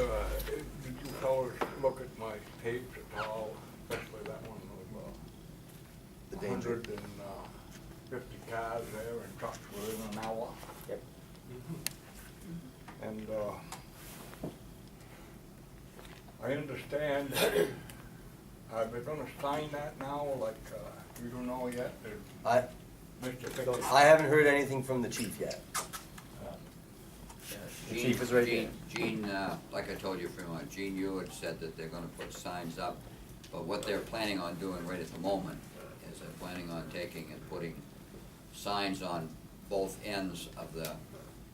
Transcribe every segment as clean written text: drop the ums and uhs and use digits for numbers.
did you fellas look at my tapes at all, especially that one of, The danger. 150 cars there and trucks within an hour? Yep. And, I understand, are they gonna sign that now, like, you don't know yet? I Mr. Pickett? haven't heard anything from the chief yet. The Gene- chief is right there. Gene, like I told you, Fremont, Gene Hewitt said that they're gonna put signs up, but what they're planning on doing right at the moment is they're planning on taking and putting signs on both ends of the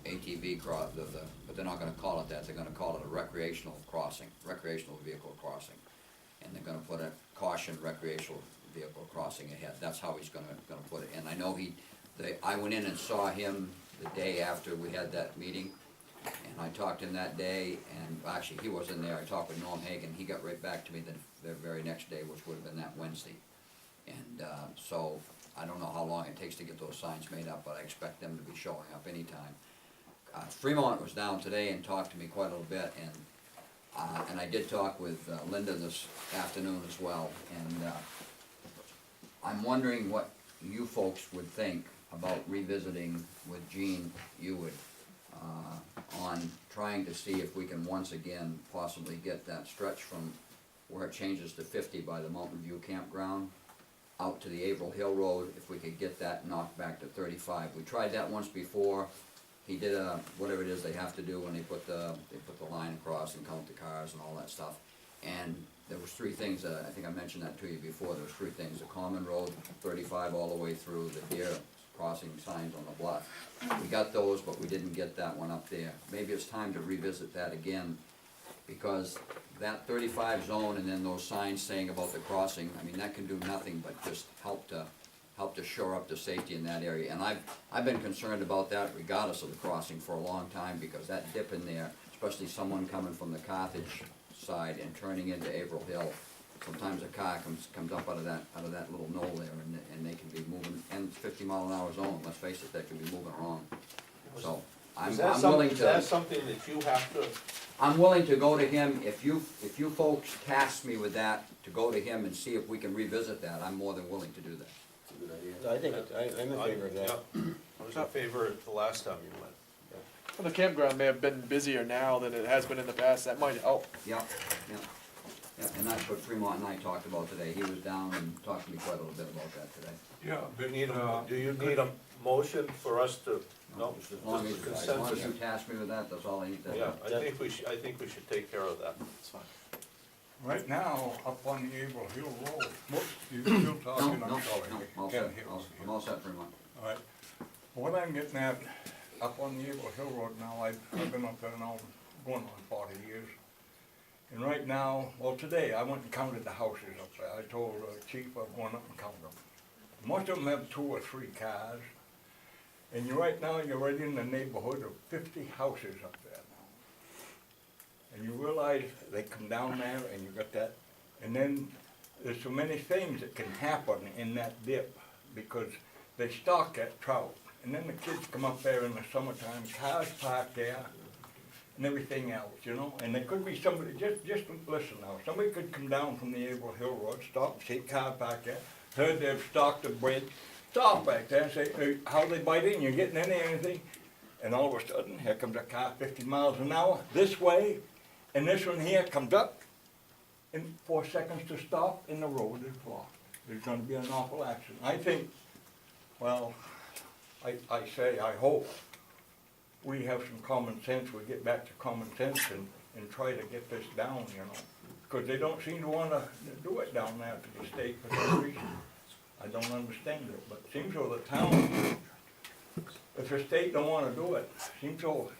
ATV cross, but they're not gonna call it that, they're gonna call it a recreational crossing, recreational vehicle crossing. And they're gonna put a caution recreational vehicle crossing ahead, that's how he's gonna put it. And I know I went in and saw him the day after we had that meeting, and I talked to him that day, and actually, he wasn't there, I talked with Norm Hagan, he got right back to me the very next day, which would have been that Wednesday. And, so, I don't know how long it takes to get those signs made up, but I expect them to be showing up anytime. Fremont was down today and talked to me quite a little bit, and I did talk with Linda this afternoon as well, and, I'm wondering what you folks would think about revisiting with Gene Hewitt on trying to see if we can once again possibly get that stretch from where it changes to 50 by the Mountain View Campground out to the Averill Hill Road, if we could get that knocked back to 35. We tried that once before. He did whatever it is they have to do when they put the line across and count the cars and all that stuff. And there was three things, I think I mentioned that to you before, there was three things: the common road, 35 all the way through, the deer crossing signs on the bluff. We got those, but we didn't get that one up there. Maybe it's time to revisit that again, because that 35 zone and then those signs saying about the crossing, I mean, that can do nothing but just help to shore up the safety in that area. And I've been concerned about that regardless of the crossing for a long time, because that dip in there, especially someone coming from the Carthage side and turning into Averill Hill, sometimes a car comes up out of that little knoll there, and they can be moving, and it's 50-mile-an-hour zone, let's face it, they can be moving wrong. So, I'm willing to. Is that something that you have to, I'm willing to go to him, if you folks task me with that, to go to him and see if we can revisit that, I'm more than willing to do that. It's a good idea. I think I'm in favor of that. yeah, I was in favor of it the last time you went. Well, the campground may have been busier now than it has been in the past, that might help. Yeah, and that's what Fremont and I talked about today, he was down and talked to me quite a little bit about that today. Yeah, Do you need a motion for us to, no, As just long as you consensus? task me with that, that's all I need to. Yeah, I think we should take care of that. That's fine. right now, up on the Averill Hill Road, you still talking, No, I'm sorry. I'm all Ken set, Hill. I'm all set, Fremont. All right, what I'm getting at, up on the Averill Hill Road now, I've been up there now going on 40 years. And right now, well, today, I went and counted the houses up there. I told the chief I'd go up and count them. Most of them have 2 or 3 cars. And right now, you're right in the neighborhood of 50 houses up there now. And you realize they come down there and you got that, and then there's so many things that can happen in that dip, because they stock that trout. And then the kids come up there in the summertime, cars parked there, and everything else, you know? And there could be somebody, just listen now, somebody could come down from the Averill Hill Road, stop, see car parked there, heard they've stocked the bridge, stop back there and say, hey, how they bite in, you getting anything? And all of a sudden, here comes a car 50 miles an hour this way, and this one here comes up in 4 seconds to stop, and the road is blocked. There's gonna be an awful accident. I think, well, I hope we have some common sense, we get back to common sense and try to get this down, you know. Because they don't seem to wanna do it down there to the state for some reason. I don't understand it, but it seems though the town, if the state don't wanna do it, seems though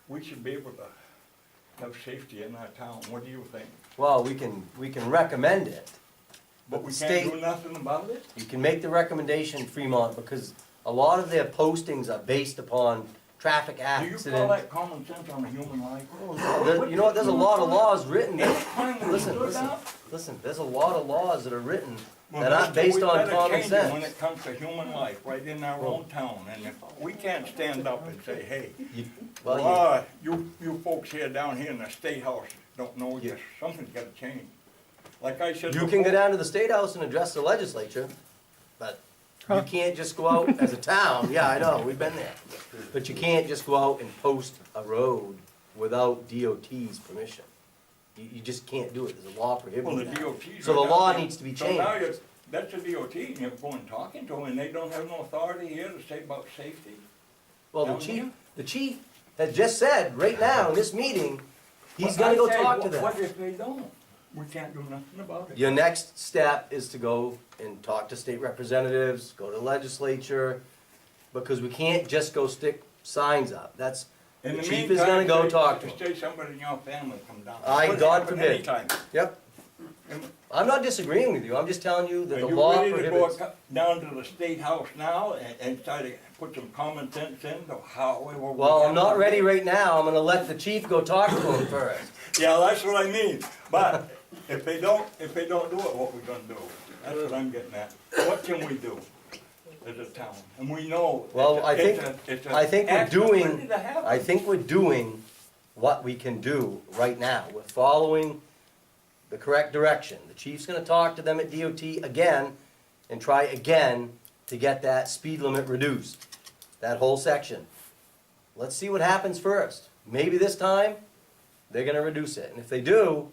we should be able to have safety in our town. What do you think? Well, we can recommend it, But we the can't do state, nothing about it? you can make the recommendation, Fremont, because a lot of their postings are based upon traffic Do you call accidents. that common sense on a human life? You know what, there's a lot of laws written that, Time we listen, do listen, that? listen, there's a lot of laws that are written Well, that aren't mister, based we on better common change it when sense. it comes to human life, right in our own town, and if we can't stand up and say, hey, Well, you folks here down here in the State House, don't know, just, something's gotta change. Like I said You can before- go down to the State House and address the legislature, but you can't just go out as a town, yeah, I know, we've been there. But you can't just go out and post a road without DOT's permission. You just can't do it, there's a law Well, prohibiting the that. DOT's. So the right law now- needs to be So now changed. that's the DOT, and you're going talking to them, and they don't have no authority here to say about safety. Well, down here? the chief has just said, right now, in this meeting, he's gonna go But I say, talk to what- them. What if they don't? We can't do nothing about it. Your next step is to go and talk to state representatives, go to legislature, because we can't just go stick signs up. That's, In the the chief is gonna meantime, go say- talk to them. Say somebody in your family come down. I, Could God happen forbid. anytime. Yep. And I'm not disagreeing with you, I'm just telling you that Are the you law ready to go prohibits. down to the State House now and try to put some common sense in to how, where we Well, I'm have not to ready go? right now, I'm gonna let the chief go talk to him first. Yeah, that's what I mean, but if they don't do it, what we gonna do? That's what I'm getting at. What can we do as a town? And we know. Well, it's a- I think, it's a I think we're accident doing, ready to happen. I think we're doing what we can do right now. We're following the correct direction. The chief's gonna talk to them at DOT again and try again to get that speed limit reduced, that whole section. Let's see what happens first. Maybe this time, they're gonna reduce it. And if they do,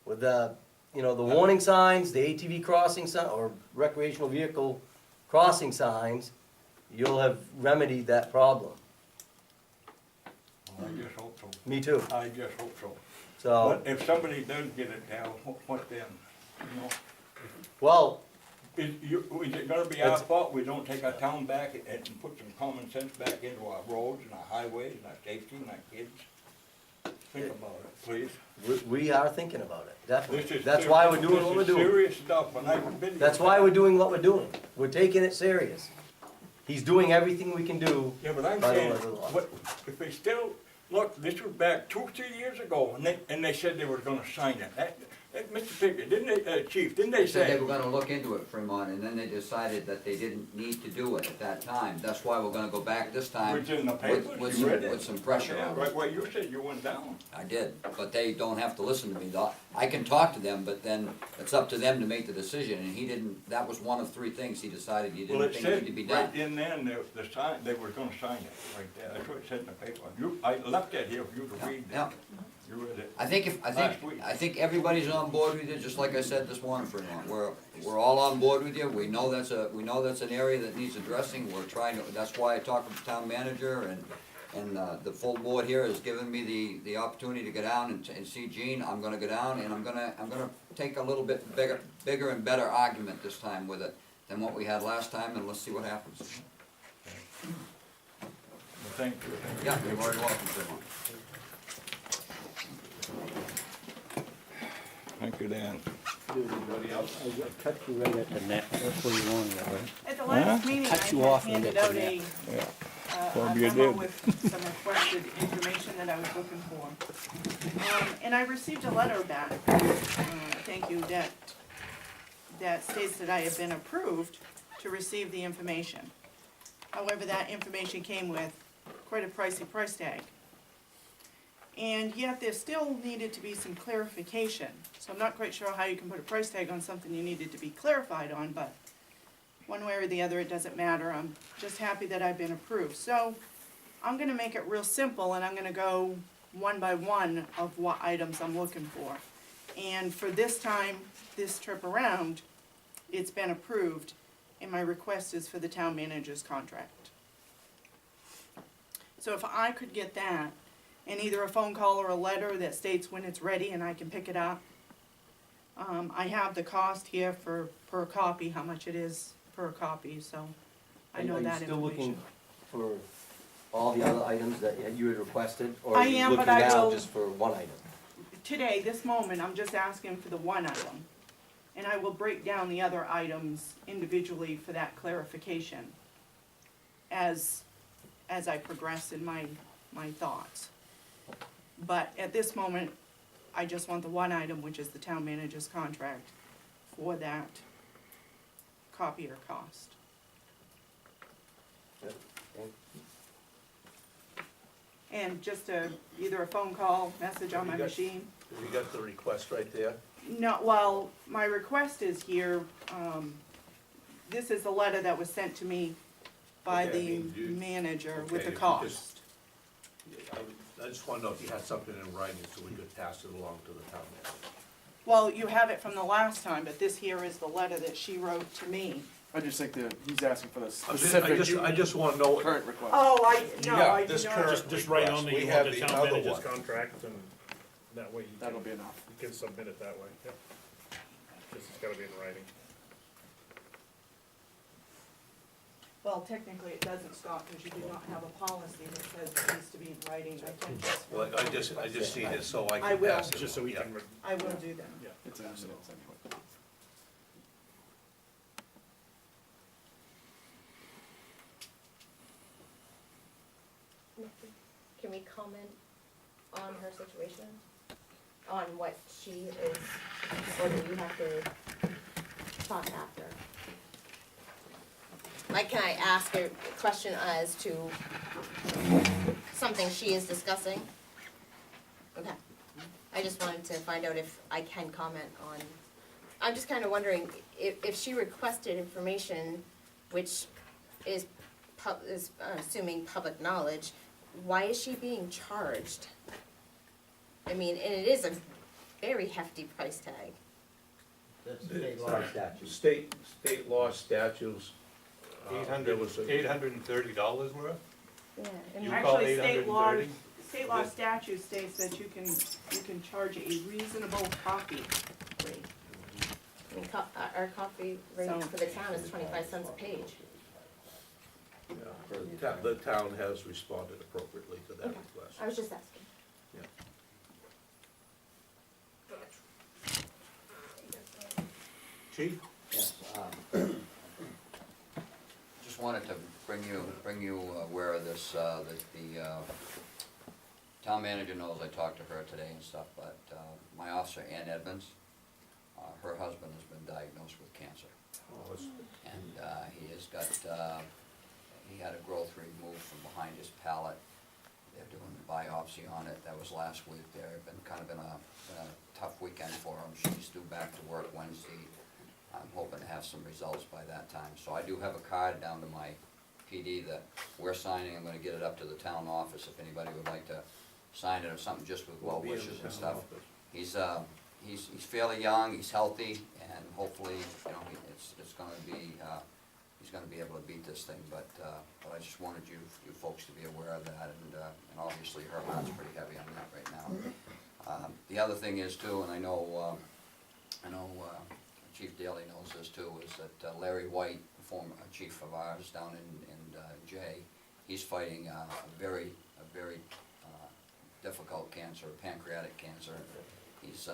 with the, the warning signs, the ATV crossing sign, or recreational vehicle crossing signs, you'll have remedied that problem. I just hope so. Me too. I just hope so. So, But if somebody does get it now, what then? You know, well, is it gonna be our It's- fault we don't take our town back and put some common sense back into our roads and our highways and our safety and our kids? Think about it, please. we are thinking about it, This definitely. is That's why we're doing what we're This is doing. serious stuff, and I've been. That's why we're doing what we're doing. We're taking it serious. He's doing everything we can do. Yeah, but I'm by the saying, letter of the law. what, if they still, look, this was back 2-3 years ago, and they said they were gonna sign it. Mr. Pickett, didn't they, Chief, didn't they They said say? they were gonna look into it, Fremont, and then they decided that they didn't need to do it at that time. That's why we're gonna go back this time Which in the with, papers, with you some, read it. with some pressure Yeah, on right, it. well, you said you went down. I did, but they don't have to listen to me. I can talk to them, but then it's up to them to make the decision, and he didn't, that was one of 3 things he decided he Well, didn't it think needed to said be right done. in then, the sign, they were gonna sign it, right there, that's what it said in the paper. I left that here for you to read Yeah. that. You read it. I think everybody's on board with you, just like I said this morning, Fremont. We're all on board with you. We know that's an area that needs addressing. We're trying to, that's why I talked with the town manager and the full board here has given me the opportunity to go down and see Gene. I'm gonna go down and I'm gonna take a little bit bigger and better argument this time with it than what we had last time, and let's see what happens. Well, thank you. Yeah, you're very welcome, Fremont. Thank you, Dan. I cut you right at the neck, that's where you wanted it, right? At the last meeting, I Cut you had off and handed get out the a net. a you memo did. with some requested information that I was looking for. And I received a letter back, thank you, that states that I have been approved to receive the information. However, that information came with quite a pricey price tag. And yet there still needed to be some clarification. So I'm not quite sure how you can put a price tag on something you needed to be clarified on, but one way or the other, it doesn't matter. I'm just happy that I've been approved. So I'm gonna make it real simple and I'm gonna go one by one of what items I'm looking for. And for this time, this trip around, it's been approved and my request is for the town manager's contract. So if I could get that, and either a phone call or a letter that states when it's ready and I can pick it up. I have the cost here for per copy, how much it is per copy, so I know that Are you still looking information. for all the other items that you had requested? Or I are you am, but looking I now will- just for one item? Today, this moment, I'm just asking for the one item. And I will break down the other items individually for that clarification as I progress in my thoughts. But at this moment, I just want the one item, which is the town manager's contract for that copier cost. Yep, okay. And just either a phone call, message on my machine. You got the request right there? No, well, my request is here, this is the letter that was sent to me by Okay, I the mean, you- manager okay, with if the you cost. just- I just wanna know if you had something in writing so we could pass it along to the town manager. Well, you have it from the last time, but this here is the letter that she wrote to me. I just think that he's asking for the I specific just wanna know. current request. Oh, Yeah, I do this not. current- Just write on We that you have want the the town other manager's one. contract, and that way That'll be enough. you can submit it that way, yep. Just, it's gotta be in writing. Well, technically it doesn't, Scott, because you do not have a policy that says it needs to be in writing. I think that's Well, what I just see this so I I can will. pass it. Just so we Yeah. can, I will do that. yeah. It's an evidence anyway. Can we comment on her situation? On what she is, or do we have to talk after? Like, can I ask a question as to something she is discussing? Okay. I just wanted to find out if I can comment on, I'm just kind of wondering, if she requested information, which is assuming public knowledge, why is she being charged? I mean, and it is a very hefty price tag. That's the state law statute. State law statutes. There was a- $830 worth? Yeah. You And call Actually, $830? state law statute states that you can charge a reasonable copy rate. I mean, our coffee rate So- for the town is 25 cents a page. Yeah, the town has responded appropriately to that Okay. request. I was just asking. Chief? Yes, Just wanted to bring you aware of this, that the town manager knows I talked to her today and stuff, but my officer, Ann Edmonds, her husband has been diagnosed with cancer. Oh, it's- And he has got, he had a growth removed from behind his palate. They're doing a biopsy on it, that was last week. They've been kind of been a tough weekend for him. She's due back to work Wednesday. I'm hoping to have some results by that time. So I do have a card down to my PD that we're signing. I'm gonna get it up to the town office if anybody would like to sign it or something, just with well Will be in wishes the and town stuff. office. He's fairly young, he's healthy, and hopefully, you know, it's gonna be, he's gonna be able to beat this thing, but I just wanted you folks to be aware of that, and obviously her heart's pretty heavy on that right now. The other thing is too, and I know Chief Daly knows this too, is that Larry White, former chief of ours down in Jay, he's fighting a very difficult cancer, pancreatic cancer. It's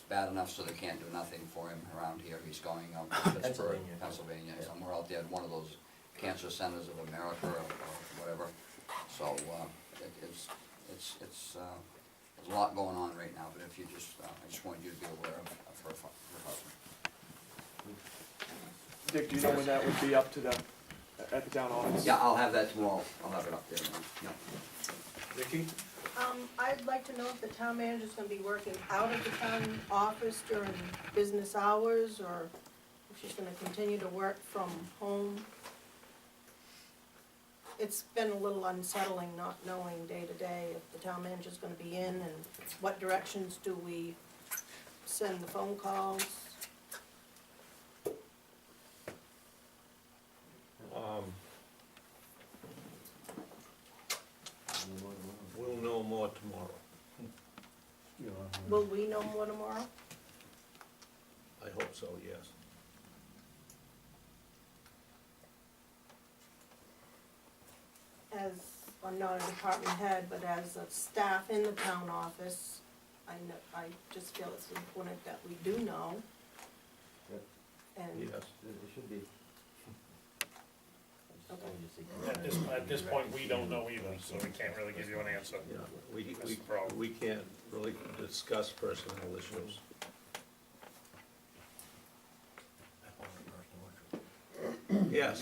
bad enough so they can't do nothing for him around here. He's going out to Pittsburgh, Pennsylvania, somewhere out there at one of those cancer centers of America or whatever. So it's there's a lot going on right now. But if you just, I just wanted you to be aware of her husband. Dick, do you know when that would be up to at the town office? Yeah, I'll have that tomorrow. I'll have it up there. Yeah. Vicki? I'd like to know if the town manager's gonna be working out of the town office during business hours, or if she's gonna continue to work from home. It's been a little unsettling not knowing day to day if the town manager's gonna be in, and what directions do we send the phone calls? We'll know more tomorrow. Will we know more tomorrow? I hope so, yes. As, I'm not a department head, but as a staff in the town office, I just feel it's important that we do know. Yep. And, Yes. it should be. At this point, we don't know either, so we can't really give you an answer. Yeah, That's the problem. we can't really discuss personnel issues. Yes.